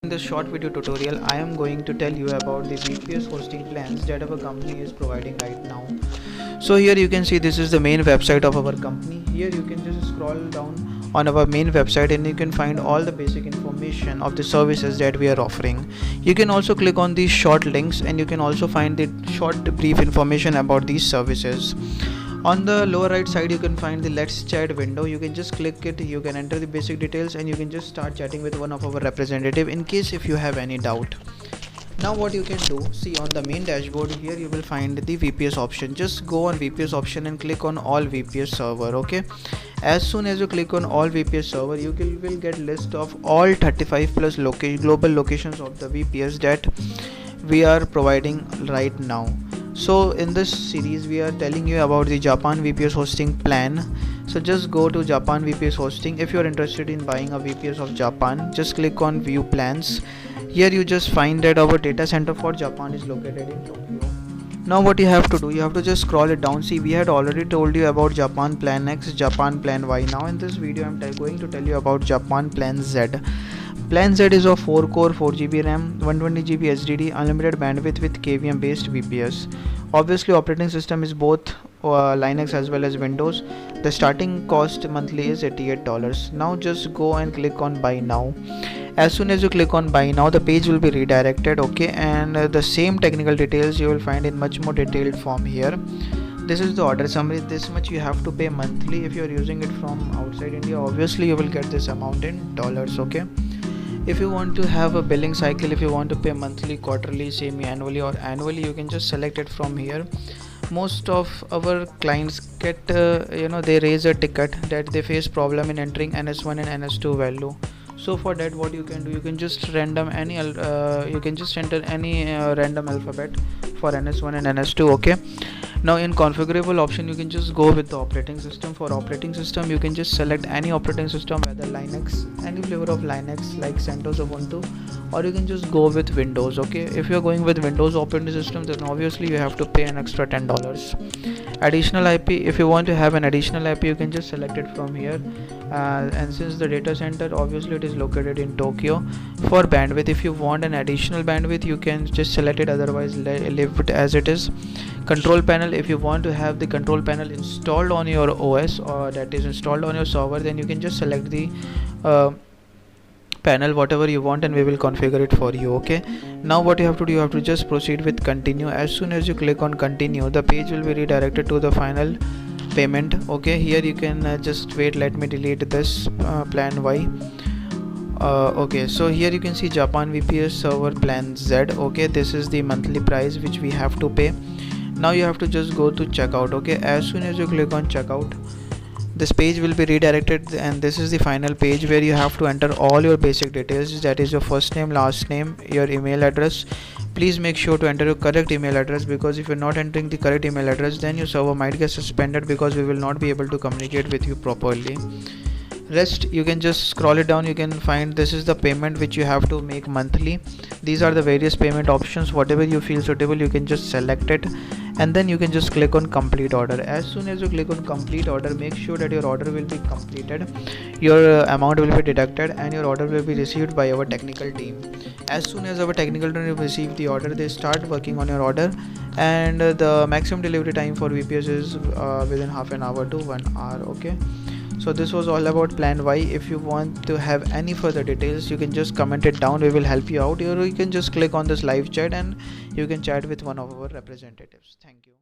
In this short video tutorial, I am going to tell you about the VPS hosting plans that our company is providing right now. So here you can see this is the main website of our company. Here you can just scroll down on our main website and you can find all the basic information of the services that we are offering. You can also click on these short links and you can also find the short brief information about these services. On the lower right side you can find the Let's Chat window. You can just click it, you can enter the basic details and you can just start chatting with one of our representative in case if you have any doubt. Now what you can do, see on the main dashboard here you will find the VPS option. Just go on VPS option and click on all VPS server. Okay, as soon as you click on all VPS server, you will get list of all 35 plus global locations of the VPS that we are providing right now. So in this series we are telling you about the Japan VPS hosting plan. So just go to Japan VPS hosting. If you are interested in buying a VPS of Japan, just click on view plans. Here you just find that our data center for Japan is located in Tokyo. Now what you have to do, you have to just scroll it down. See, we had already told you about Japan plan X, Japan plan Y. Now in this video I'm going to tell you about Japan plan Z. Plan Z is of 4 core, 4GB RAM, 120GB HDD, unlimited bandwidth with KVM based VPS. Obviously operating system is both Linux as well as Windows. The starting cost monthly is $88. Now just go and click on buy now. As soon as you click on buy now, the page will be redirected. Okay, and the same technical details you will find in much more detailed form here. This is the order summary. This much you have to pay monthly. If you are using it from outside India, obviously you will get this amount in dollars. Okay, if you want to have a billing cycle, if you want to pay monthly, quarterly, semi-annually or annually, you can just select it from here. Most of our clients get they raise a ticket that they face problem in entering NS1 and NS2 value. So for that what you can do, you can just enter any random alphabet for NS1 and NS2. Okay, now in configurable option you can just go with the operating system. For operating system you can just select any operating system, whether Linux, any flavor of Linux like CentOS, Ubuntu, or you can just go with Windows. Okay, if you're going with Windows operating system, then obviously you have to pay an extra $10. Additional IP, if you want to have an additional IP, you can just select it from here. And since the data center obviously it is located in Tokyo, for bandwidth, if you want an additional bandwidth, you can just select it, otherwise leave it as it is. Control panel, if you want to have the control panel installed on your OS or that is installed on your server, then you can just select the panel whatever you want and we will configure it for you. Okay, now what you have to do, you have to just proceed with continue. As soon as you click on continue, the page will be redirected to the final payment. Okay, here you can just wait, let me delete this plan Y. Okay, so here you can see Japan VPS server plan Z. Okay, this is the monthly price which we have to pay. Now you have to just go to checkout. Okay, as soon as you click on checkout, this page will be redirected and this is the final page where you have to enter all your basic details, that is your first name, last name, your email address. Please make sure to enter your correct email address, because if you're not entering the correct email address, then your server might get suspended because we will not be able to communicate with you properly. Rest you can just scroll it down, you can find this is the payment which you have to make monthly. These are the various payment options. Whatever you feel suitable, you can just select it and then you can just click on complete order. As soon as you click on complete order, make sure that your order will be completed, your amount will be deducted and your order will be received by our technical team. As soon as our technical team receive the order, they start working on your order, and the maximum delivery time for VPS is within half an hour to 1 hour. Okay, so this was all about plan Y. If you want to have any further details, you can just comment it down, we will help you out, or you can just click on this live chat and you can chat with one of our representatives. Thank you.